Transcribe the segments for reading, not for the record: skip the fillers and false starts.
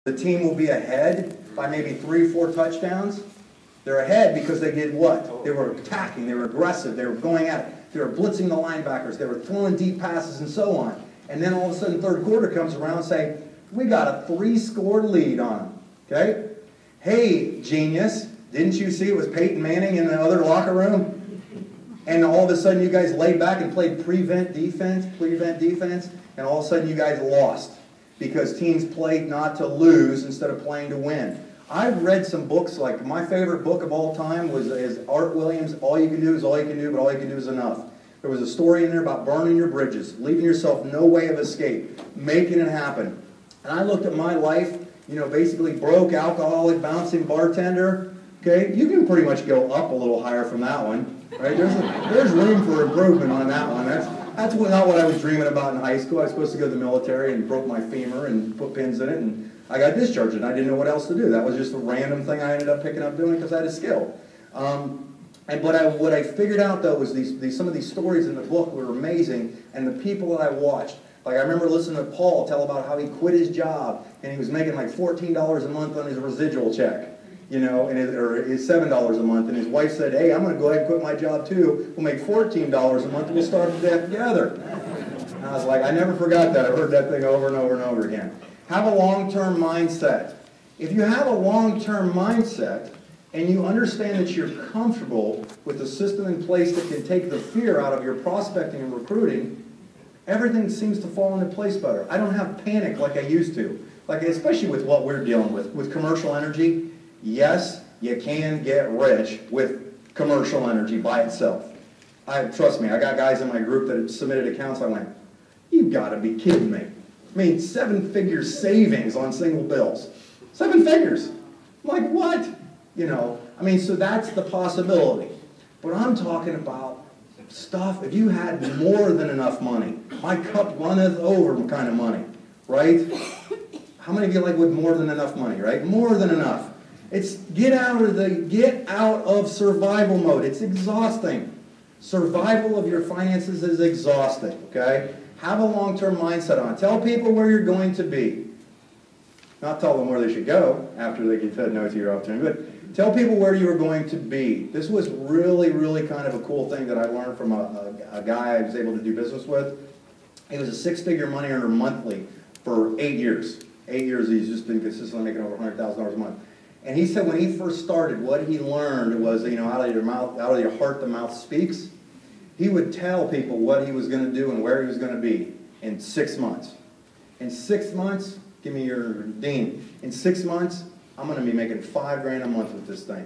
the team will be ahead by maybe 3 or 4 touchdowns. They're ahead because they did what? They were attacking, they were aggressive, they were going at it, they were blitzing the linebackers, they were throwing deep passes and so on. And then all of a sudden, third quarter comes around and say, we got a 3-score lead on them. Okay? Hey, genius, didn't you see it was Peyton Manning in the other locker room? And all of a sudden you guys laid back and played prevent defense, and all of a sudden you guys lost because teams played not to lose instead of playing to win. I've read some books, like my favorite book of all time is Art Williams' All You Can Do Is All You Can Do, but All You Can Do Is Enough. There was a story in there about burning your bridges, leaving yourself no way of escape, making it happen. And I looked at my life, basically broke, alcoholic, bouncing bartender. Okay, you can pretty much go up a little higher from that one. Right? There's room for improvement on that one. That's not what I was dreaming about in high school. I was supposed to go to the military and broke my femur and put pins in it, and I got discharged, and I didn't know what else to do. That was just a random thing I ended up picking up doing because I had a skill. What I figured out, though, was some of these stories in the book were amazing, and the people that I watched. Like, I remember listening to Paul tell about how he quit his job, and he was making like $14 a month on his residual check. Or his $7 a month, and his wife said, hey, I'm going to go ahead and quit my job too. We'll make $14 a month, and we'll start the day together. And I was like, I never forgot that. I heard that thing over and over and over again. Have a long-term mindset. If you have a long-term mindset, and you understand that you're comfortable with the system in place that can take the fear out of your prospecting and recruiting, everything seems to fall into place better. I don't have panic like I used to. Like, especially with what we're dealing with commercial energy. Yes, you can get rich with commercial energy by itself. Trust me, I got guys in my group that submitted accounts. I went, you got to be kidding me. I mean, 7-figure savings on single bills. 7 figures. I'm like, what? So that's the possibility. But I'm talking about stuff, if you had more than enough money, my cup runneth over kind of money, right? How many of you like with more than enough money, right? More than enough. It's get out of survival mode. It's exhausting. Survival of your finances is exhausting, okay? Have a long-term mindset on it. Tell people where you're going to be. Not tell them where they should go after they get said no to your opportunity, but tell people where you are going to be. This was really, really kind of a cool thing that I learned from a guy I was able to do business with. He was a 6-figure money earner monthly for 8 years. 8 years he's just been consistently making over $100,000 a month. And he said when he first started, what he learned was, out of your heart the mouth speaks. He would tell people what he was going to do and where he was going to be in 6 months. In 6 months, give me your Dean. In 6 months, I'm going to be making $5 grand a month with this thing.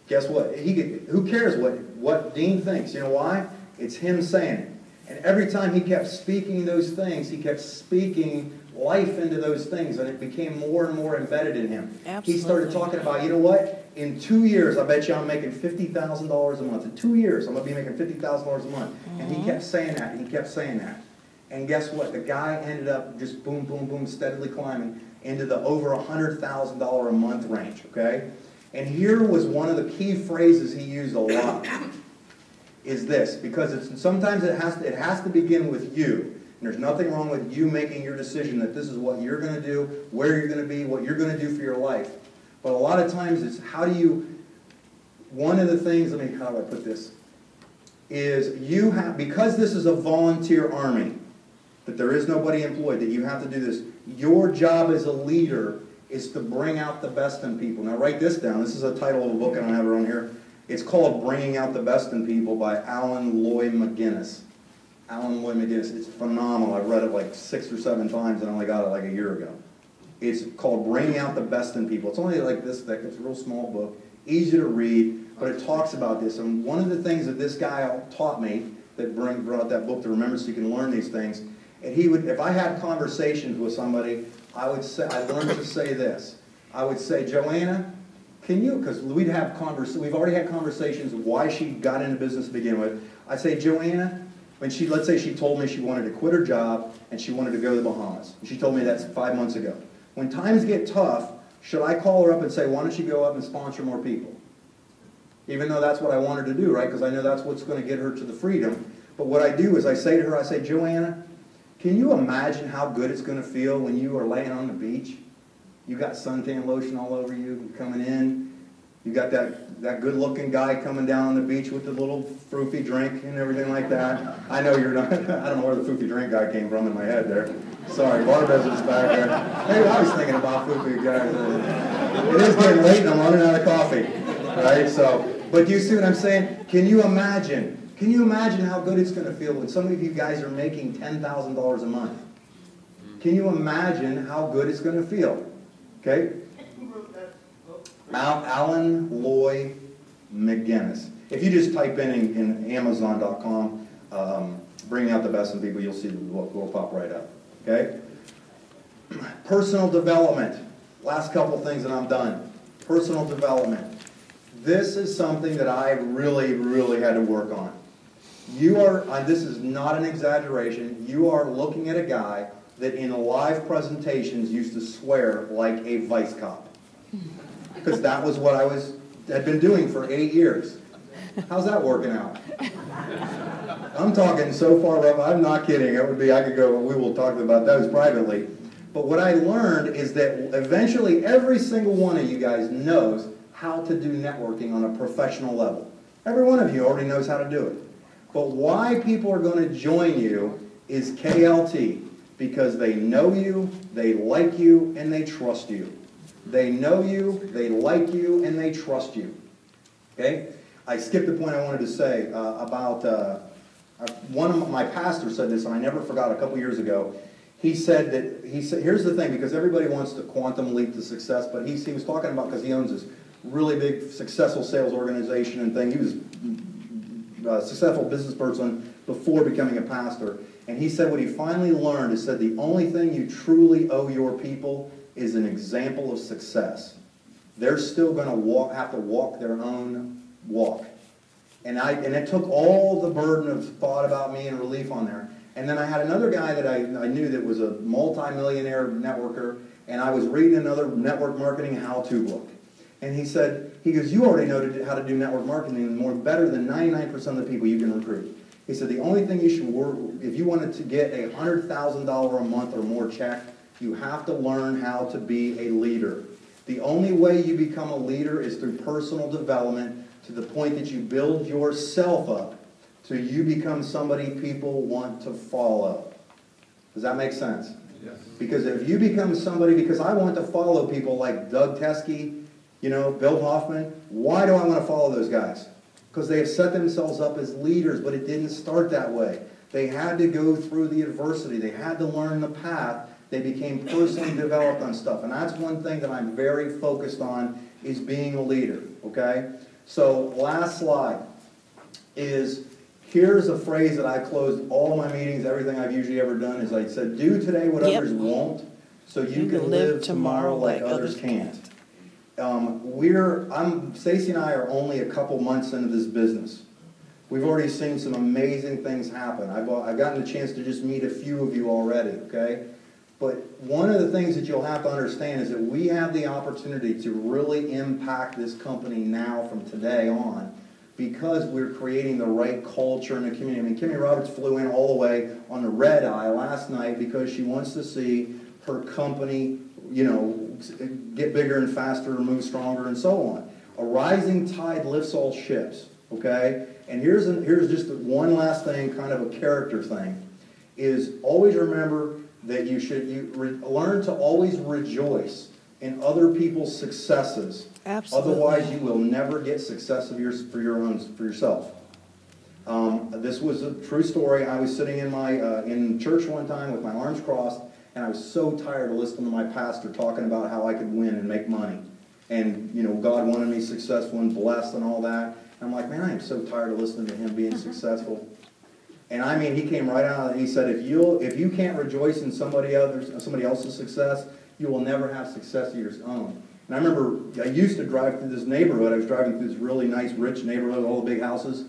Guess what? Who cares what Dean thinks? You know why? It's him saying it. And every time he kept speaking those things, he kept speaking life into those things, and it became more and more embedded in him. Absolutely. He started talking about, you know what? In 2 years, I bet you I'm making $50,000 a month. In 2 years, I'm going to be making $50,000 a month. Mm-hmm. And he kept saying that, and he kept saying that. And guess what? The guy ended up just boom, boom, boom, steadily climbing into the over $100,000 a month range, okay? And here was one of the key phrases he used a lot, is this, because sometimes it has to begin with you. And there's nothing wrong with you making your decision that this is what you're going to do, where you're going to be, what you're going to do for your life. But a lot of times it's one of the things, how do I put this, is because this is a volunteer army, that there is nobody employed, that you have to do this, your job as a leader is to bring out the best in people. Now write this down. This is a title of a book, I don't have it on here. It's called Bringing Out the Best in People by Alan Lloyd McGinnis. Alan Lloyd McGinnis. It's phenomenal. I've read it like 6 or 7 times and I only got it like a year ago. It's called Bringing Out the Best in People. It's only like this thick. It's a real small book. Easy to read, but it talks about this. And one of the things that this guy taught me that brought that book to remembrance so you can learn these things, and he would, if I had conversations with somebody, I learned to say this. I would say, Joanna, can you, because we've already had conversations of why she got into business to begin with. I'd say, Joanna, let's say she told me she wanted to quit her job and she wanted to go to the Bahamas. And she told me that's 5 months ago. When times get tough, should I call her up and say, why don't you go up and sponsor more people? Even though that's what I want her to do, right? Because I know that's what's going to get her to the freedom. But what I do is I say to her, I say, Joanna, can you imagine how good it's going to feel when you are laying on the beach You got suntan lotion all over you coming in. You got that good-looking guy coming down on the beach with the little froofy drink and everything like that. I know you're not, I don't know where the froofy drink guy came from in my head there. Sorry, Barbara's is back there. Maybe I was thinking about froofy guys. It is getting late and I'm running out of coffee, right? So, but you see what I'm saying? Can you imagine how good it's going to feel when some of you guys are making $10,000 a month? Can you imagine how good it's going to feel? Okay? Alan Loy McGinnis. If you just type in Amazon.com, bring out the best in people, you'll see the book will pop right up. Okay? Personal development. Last couple things and I'm done. Personal development. This is something that I really, really had to work on. You are, this is not an exaggeration, you are looking at a guy that in live presentations used to swear like a vice cop. Because that was what I had been doing for 8 years. How's that working out? I'm talking so far up, I'm not kidding. It would be, I could go, we will talk about those privately. But what I learned is that eventually every single one of you guys knows how to do networking on a professional level. Every one of you already knows how to do it. But why people are going to join you is KLT. Because they know you, they like you, and they trust you. They know you, they like you, and they trust you. Okay? I skipped the point I wanted to say about, one of my pastors said this, and I never forgot a couple years ago. He said, here's the thing, because everybody wants to quantum leap to success, but he was talking about, because he owns this really big successful sales organization and thing. He was a successful business person before becoming a pastor. And he said what he finally learned is that the only thing you truly owe your people is an example of success. They're still going to have to walk their own walk. And it took all the burden of thought about me and relief on there. And then I had another guy that I knew that was a multi-millionaire networker, and I was reading another network marketing how-to book. And he goes, you already know how to do network marketing better than 99% of the people you can recruit. He said, the only thing you should work, if you wanted to get a $100,000 a month or more check, you have to learn how to be a leader. The only way you become a leader is through personal development to the point that you build yourself up till you become somebody people want to follow. Does that make sense? Yes. Because if you become somebody, because I want to follow people like Doug Teskey, Bill Hoffman, why do I want to follow those guys? Because they have set themselves up as leaders, but it didn't start that way. They had to go through the adversity. They had to learn the path. They became personally developed on stuff. And that's one thing that I'm very focused on is being a leader, okay? So last slide is, here's a phrase that I closed all my meetings, everything I've usually ever done, is I said, do today what others won't, so you can live tomorrow like others can't. Staci and I are only a couple months into this business. We've already seen some amazing things happen. I've gotten a chance to just meet a few of you already, okay? But one of the things that you'll have to understand is that we have the opportunity to really impact this company now from today on because we're creating the right culture in the community. I mean, Kimmy Roberts flew in all the way on the red eye last night because she wants to see her company, get bigger and faster and move stronger and so on. A rising tide lifts all ships, okay? And here's just one last thing, kind of a character thing, is always remember that you learn to always rejoice in other people's successes. Absolutely. Otherwise, you will never get success for yourself. This was a true story. I was sitting in church one time with my arms crossed, and I was so tired of listening to my pastor talking about how I could win and make money. And, God wanted me successful and blessed and all that. And I'm like, man, I am so tired of listening to him being successful. And I mean, he came right out and he said, if you can't rejoice in somebody else's success, you will never have success of your own. And I remember I used to drive through this neighborhood. I was driving through this really nice, rich neighborhood, all the big houses.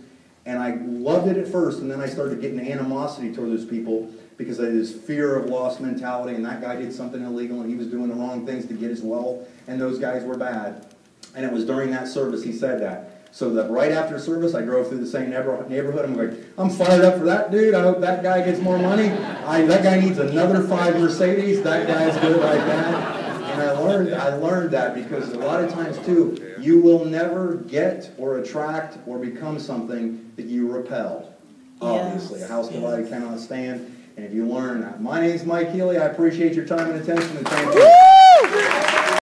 And I loved it at first, and then I started getting animosity toward those people because I had this fear of loss mentality, and that guy did something illegal, and he was doing the wrong things to get his wealth, and those guys were bad. And it was during that service he said that. So that right after service, I drove through the same neighborhood. I'm like, I'm fired up for that dude. I hope that guy gets more money. That guy needs another 5 Mercedes. That guy's good like that. And I learned that because a lot of times too, you will never get or attract or become something that you repel. Obviously, a house divided cannot stand. And if you learn that. My name's Mike Healy. I appreciate your time and attention, and thank you.